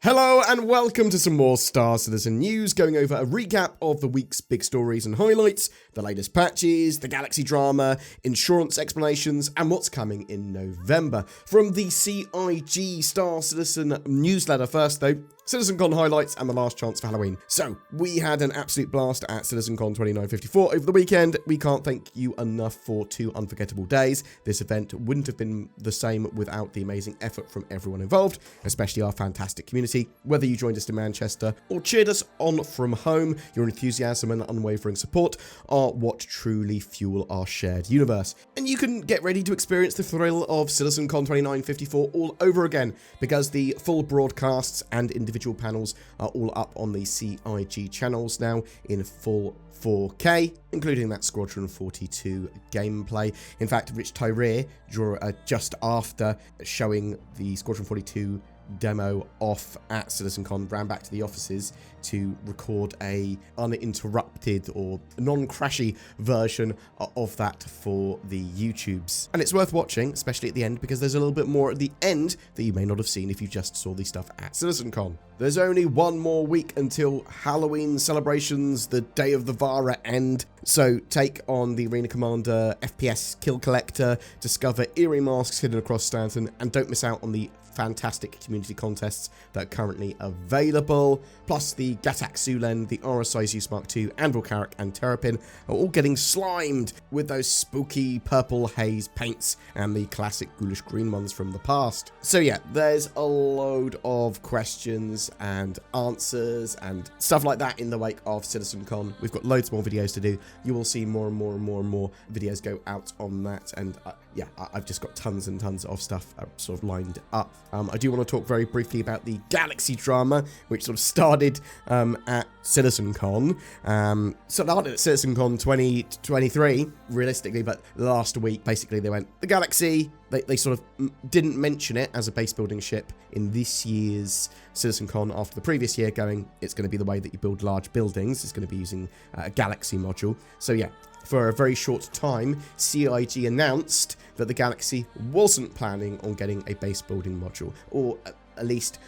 Hello and welcome to some more Star Citizen news, going over a recap of the week's big stories and highlights, the latest patches, the galaxy drama, insurance explanations, and what's coming in November. From the CIG Star Citizen newsletter first though, CitizenCon highlights and the last chance for Halloween. So, we had an absolute blast at CitizenCon 2954 over the weekend. We can't thank you enough for 2 unforgettable days. This event wouldn't have been the same without the amazing effort from everyone involved, especially our fantastic community. Whether you joined us in Manchester or cheered us on from home, your enthusiasm and unwavering support are what truly fuel our shared universe. And you can get ready to experience the thrill of CitizenCon 2954 all over again, because the full broadcasts and individual panels are all up on the CIG channels now in full 4K, including that Squadron 42 gameplay. In fact, Rich Tyree, just after showing the Squadron 42 demo off at CitizenCon, ran back to the offices to record a uninterrupted or non-crashy version of that for the YouTubes. And it's worth watching, especially at the end, because there's a little bit more at the end that you may not have seen if you just saw the stuff at CitizenCon. There's only one more week until Halloween celebrations, the Day of the Vara end. So take on the Arena Commander FPS Kill Collector, discover eerie masks hidden across Stanton, and don't miss out on the fantastic community contests that are currently available. Plus the Gatak Sulen, the RSI Zeus Mark II, Anvil Carrack and Terrapin are all getting slimed with those spooky purple haze paints and the classic ghoulish green ones from the past. So yeah, there's a load of questions and answers and stuff like that in the wake of CitizenCon. We've got loads more videos to do. You will see more and more videos go out on that, and yeah, I've just got tons and tons of stuff sort of lined up. I do want to talk very briefly about the galaxy drama, which sort of started at CitizenCon. Started at CitizenCon 2023, realistically, but last week, basically, they went, the galaxy, they sort of didn't mention it as a base building ship in this year's CitizenCon after the previous year, going, it's going to be the way that you build large buildings. It's going to be using a galaxy module. So yeah, for a very short time, CIG announced that the Galaxy wasn't planning on getting a base building module, or at least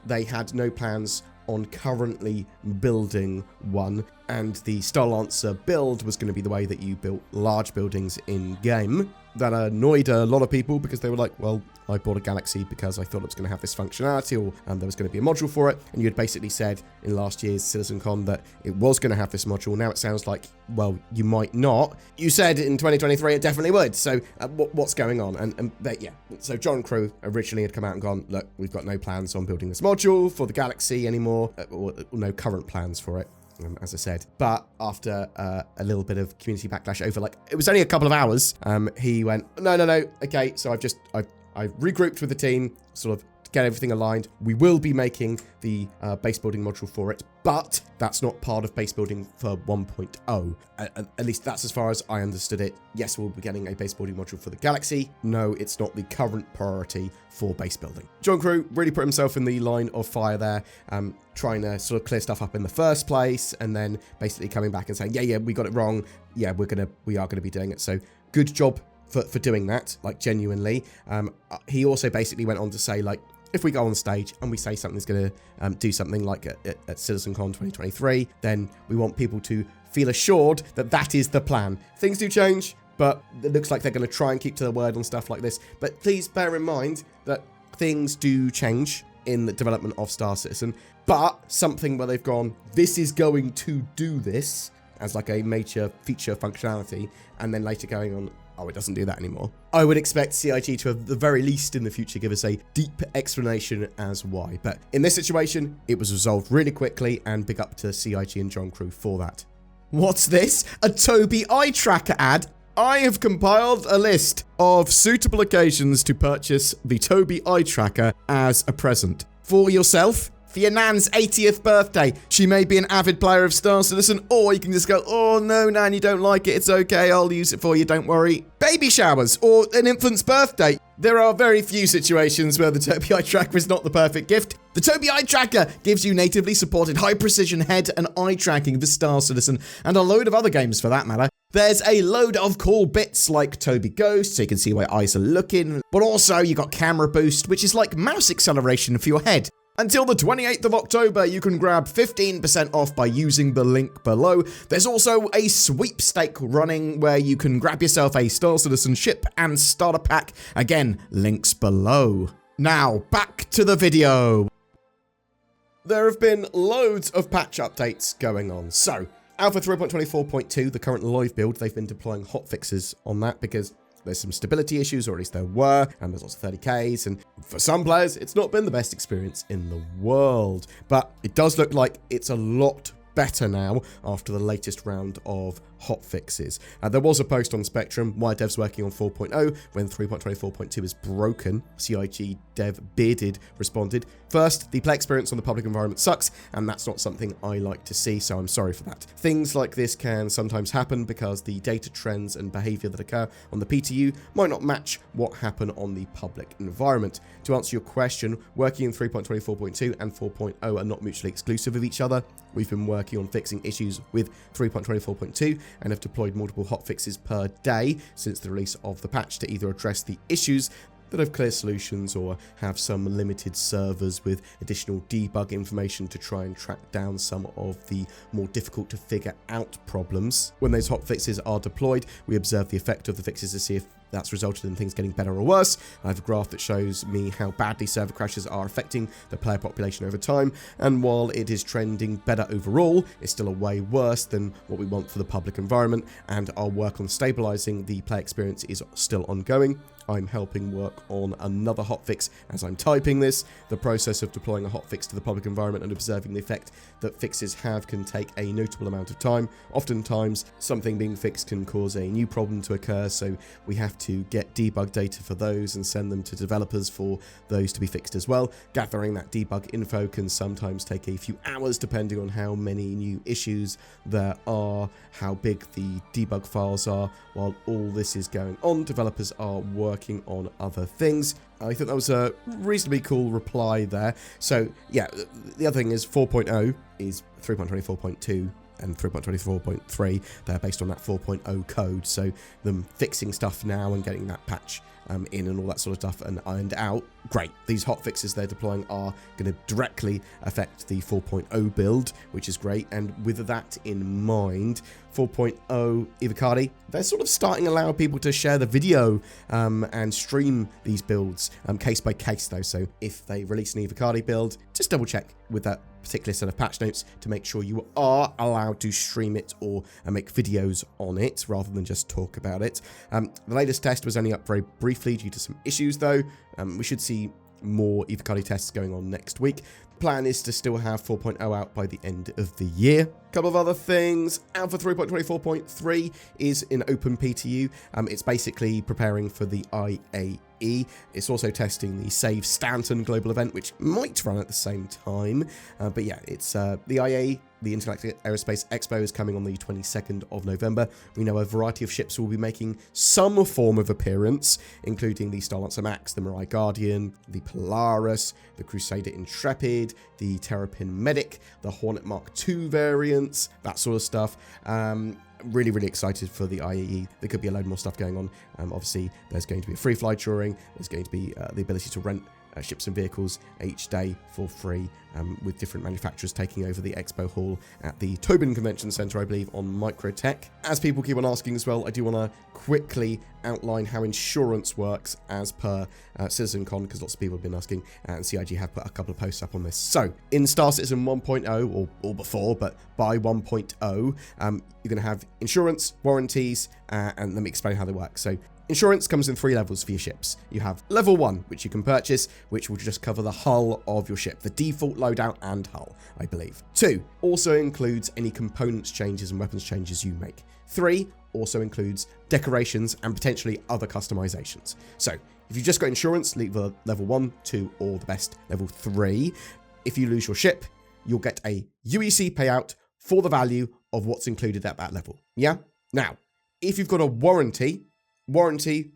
they had no plans on currently building one, and the Starlancer build was going to be the way that you built large buildings in-game. That annoyed a lot of people because they were like, well, I bought a Galaxy because I thought it was going to have this functionality, or there was going to be a module for it, and you had basically said in last year's CitizenCon that it was going to have this module. Now it sounds like, well, you might not. You said in 2023 it definitely would, so what's going on? And yeah, so John Crew originally had come out and gone, look, we've got no plans on building this module for the Galaxy anymore, or no current plans for it. As I said, but after a little bit of community backlash over, like, it was only a couple of hours, he went, no, okay, so I've regrouped with the team, sort of to get everything aligned. We will be making the base building module for it, but that's not part of base building for 1.0. At least that's as far as I understood it. Yes, we'll be getting a base building module for the Galaxy. No, it's not the current priority for base building. John Crew really put himself in the line of fire there, trying to sort of clear stuff up in the first place, and then basically coming back and saying, yeah, we got it wrong. Yeah, we are gonna be doing it. So good job for doing that, like, genuinely. He also basically went on to say, like, if we go on stage and we say something's going to do something like at CitizenCon 2023, then we want people to feel assured that that is the plan. Things do change, but it looks like they're going to try and keep to their word on stuff like this. But please bear in mind that things do change in the development of Star Citizen, but something where they've gone, this is going to do this as like a major feature functionality, and then later going on, oh, it doesn't do that anymore. I would expect CIG to, at the very least in the future, give us a deep explanation as why. But in this situation, it was resolved really quickly, and big up to CIG and John Crew for that. What's this? A Tobii eye tracker ad? I have compiled a list of suitable occasions to purchase the Tobii eye tracker as a present. For yourself, for your nan's 80th birthday. She may be an avid player of Star Citizen, or you can just go, oh no, Nan, you don't like it, it's okay, I'll use it for you, don't worry. Baby showers, or an infant's birthday. There are very few situations where the Tobii eye tracker is not the perfect gift. The Tobii eye tracker gives you natively supported high-precision head and eye tracking for Star Citizen, and a load of other games for that matter. There's a load of cool bits like Tobii Ghost, so you can see where eyes are looking, but also you got camera boost, which is like mouse acceleration for your head. Until the 28th of October, you can grab 15% off by using the link below. There's also a sweepstake running where you can grab yourself a Star Citizen ship and starter pack. Again, links below. Now, back to the video. There have been loads of patch updates going on. So, Alpha 3.24.2, the current live build, they've been deploying hotfixes on that because there's some stability issues, or at least there were, and there's lots of 30Ks, and for some players, it's not been the best experience in the world. But it does look like it's a lot better now after the latest round of hotfixes. There was a post on Spectrum, why devs working on 4.0 when 3.24.2 is broken. CIG dev Bearded responded, "First, the play experience on the public environment sucks, and that's not something I like to see, so I'm sorry for that. Things like this can sometimes happen because the data trends and behavior that occur on the PTU might not match what happened on the public environment. To answer your question, working in 3.24.2 and 4.0 are not mutually exclusive of each other. We've been working on fixing issues with 3.24.2 and have deployed multiple hotfixes per day since the release of the patch to either address the issues that have clear solutions or have some limited servers with additional debug information to try and track down some of the more difficult to figure out problems. When those hotfixes are deployed, we observe the effect of the fixes to see if that's resulted in things getting better or worse. I have a graph that shows me how badly server crashes are affecting the player population over time, and while it is trending better overall, it's still a way worse than what we want for the public environment, and our work on stabilizing the player experience is still ongoing. I'm helping work on another hotfix as I'm typing this. The process of deploying a hotfix to the public environment and observing the effect that fixes have can take a notable amount of time. Oftentimes, something being fixed can cause a new problem to occur, so we have to get debug data for those and send them to developers for those to be fixed as well. Gathering that debug info can sometimes take a few hours depending on how many new issues there are, how big the debug files are. While all this is going on, developers are working on other things. I think that was a reasonably cool reply there. So yeah, the other thing is 4.0 is 3.24.2 and 3.24.3. They're based on that 4.0 code, so them fixing stuff now and getting that patch in and all that sort of stuff and ironed out, great. These hotfixes they're deploying are going to directly affect the 4.0 build, which is great. And with that in mind, 4.0 Ivacari, they're sort of starting to allow people to share the video and stream these builds case by case though. So if they release an Ivacari build, just double check with that particular set of patch notes to make sure you are allowed to stream it or make videos on it rather than just talk about it. The latest test was only up very briefly due to some issues though. We should see more Ivacari tests going on next week. Plan is to still have 4.0 out by the end of the year. Couple of other things. Alpha 3.24.3 is in open PTU. It's basically preparing for the IAE. It's also testing the Save Stanton global event, which might run at the same time. But yeah, it's the IAE, the Intergalactic Aerospace Expo, is coming on the 22nd of November. We know a variety of ships will be making some form of appearance, including the Starlancer Max, the Mirai Guardian, the Polaris, the Crusader Intrepid, the Terrapin Medic, the Hornet Mark II variants, that sort of stuff. Really, really excited for the IAE. There could be a load more stuff going on. Obviously, there's going to be a free fly touring. There's going to be the ability to rent ships and vehicles each day for free, with different manufacturers taking over the expo hall at the Tobin Convention Center, I believe, on Microtech. As people keep on asking as well, I do want to quickly outline how insurance works as per CitizenCon, because lots of people have been asking, and CIG have put a couple of posts up on this. So, in Star Citizen 1.0, or before, but by 1.0, you're going to have insurance, warranties, and let me explain how they work. So, insurance comes in 3 levels for your ships. You have level 1, which you can purchase, which will just cover the hull of your ship, the default loadout and hull, I believe. 2, also includes any components changes and weapons changes you make. 3, also includes decorations and potentially other customizations. So, if you've just got insurance, leave level 1, 2, or the best, level 3. If you lose your ship, you'll get a UEC payout for the value of what's included at that level. Yeah? Now, if you've got a warranty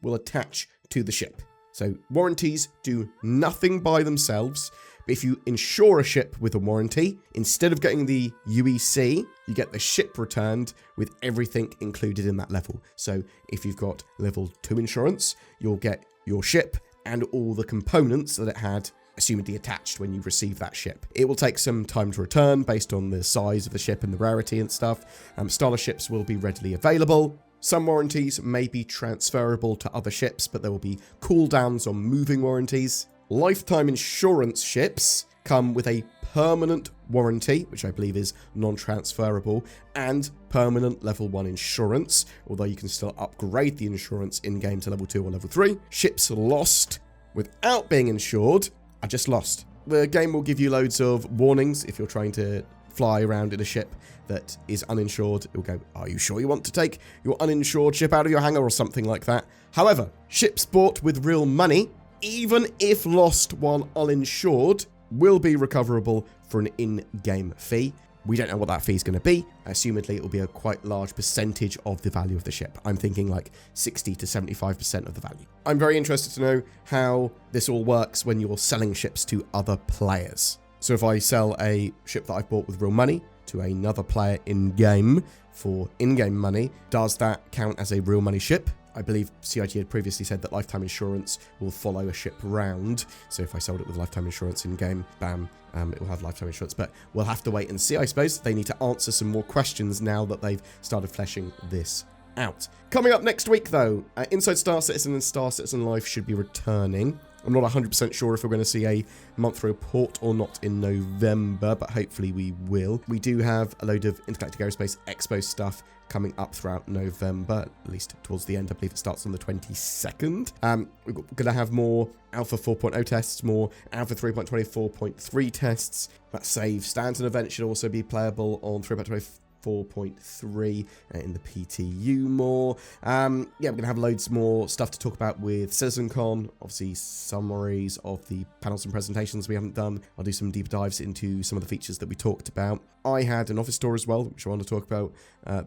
will attach to the ship. So warranties do nothing by themselves, but if you insure a ship with a warranty, instead of getting the UEC, you get the ship returned with everything included in that level. So if you've got level 2 insurance, you'll get your ship and all the components that it had assumedly attached when you receive that ship. It will take some time to return based on the size of the ship and the rarity and stuff. Starter ships will be readily available. Some warranties may be transferable to other ships, but there will be cooldowns on moving warranties. Lifetime insurance ships come with a permanent warranty, which I believe is non-transferable, and permanent level 1 insurance, although you can still upgrade the insurance in-game to level 2 or level 3. Ships lost without being insured are just lost. The game will give you loads of warnings if you're trying to fly around in a ship that is uninsured. It will go, are you sure you want to take your uninsured ship out of your hangar, or something like that. However, ships bought with real money, even if lost while uninsured, will be recoverable for an in-game fee. We don't know what that fee is going to be. Assumedly, it will be a quite large percentage of the value of the ship. I'm thinking like 60 to 75% of the value. I'm very interested to know how this all works when you're selling ships to other players. So if I sell a ship that I've bought with real money to another player in-game for in-game money, does that count as a real money ship? I believe CIG had previously said that lifetime insurance will follow a ship round. So if I sold it with lifetime insurance in-game, bam, it will have lifetime insurance. But we'll have to wait and see, I suppose. They need to answer some more questions now that they've started fleshing this out. Coming up next week, though, Inside Star Citizen and Star Citizen Life should be returning. I'm not 100% sure if we're going to see a monthly report or not in November, but hopefully we will. We do have a load of Intergalactic Aerospace Expo stuff coming up throughout November, at least towards the end. I believe it starts on the 22nd. We're going to have more Alpha 4.0 tests, more Alpha 3.24.3 tests. That Save Stanton event should also be playable on 3.24.3 in the PTU more. Yeah, we're going to have loads more stuff to talk about with CitizenCon. Obviously, summaries of the panels and presentations we haven't done. I'll do some deep dives into some of the features that we talked about. I had an office tour as well, which I want to talk about.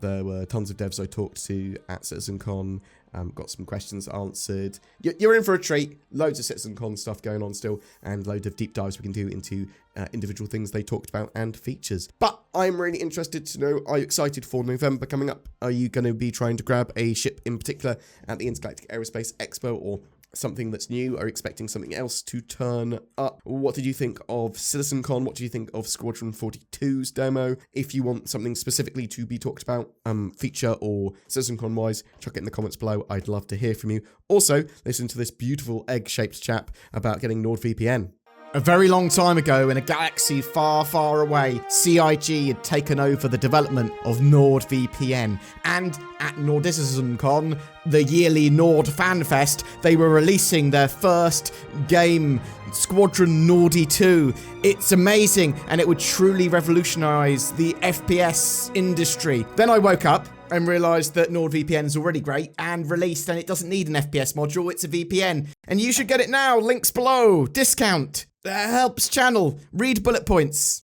There were tons of devs I talked to at CitizenCon. Got some questions answered. You're in for a treat. Loads of CitizenCon stuff going on still, and loads of deep dives we can do into individual things they talked about and features. But I'm really interested to know, are you excited for November coming up? Are you going to be trying to grab a ship in particular at the Intergalactic Aerospace Expo, or something that's new? Are you expecting something else to turn up? What did you think of CitizenCon? What do you think of Squadron 42's demo? If you want something specifically to be talked about, feature or CitizenCon wise, chuck it in the comments below. I'd love to hear from you. Also, listen to this beautiful egg-shaped chap about getting NordVPN. A very long time ago, in a galaxy far, far away, CIG had taken over the development of NordVPN. And at NordVPN, the yearly Nord FanFest, they were releasing their first game, Squadron Nordy 2. It's amazing, and it would truly revolutionize the FPS industry. Then I woke up and realized that NordVPN is already great and released, and it doesn't need an FPS module, it's a VPN. And you should get it now, links below, discount. Helps channel, read bullet points.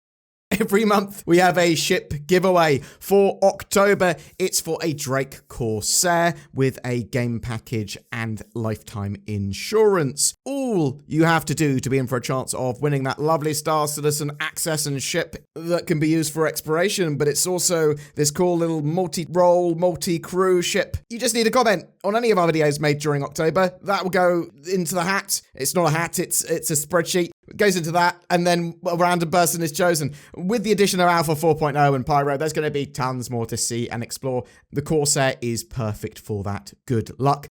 Every month we have a ship giveaway. For October, it's for a Drake Corsair with a game package and lifetime insurance. All you have to do to be in for a chance of winning that lovely Star Citizen access and ship that can be used for exploration, but it's also this cool little multi-role, multi-crew ship. You just need a comment on any of our videos made during October. That will go into the hat. It's not a hat, it's a spreadsheet. It goes into that, and then a random person is chosen. With the addition of Alpha 4.0 and Pyro, there's going to be tons more to see and explore. The Corsair is perfect for that. Good luck.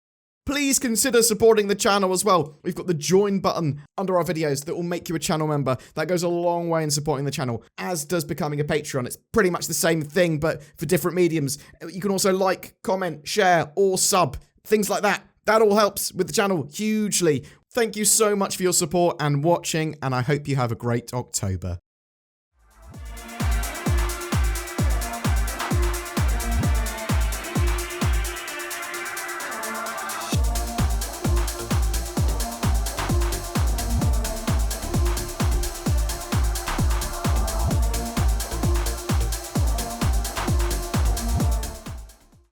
Please consider supporting the channel as well. We've got the join button under our videos that will make you a channel member. That goes a long way in supporting the channel, as does becoming a Patreon. It's pretty much the same thing, but for different mediums. You can also like, comment, share, or sub, things like that. That all helps with the channel hugely. Thank you so much for your support and watching, and I hope you have a great October.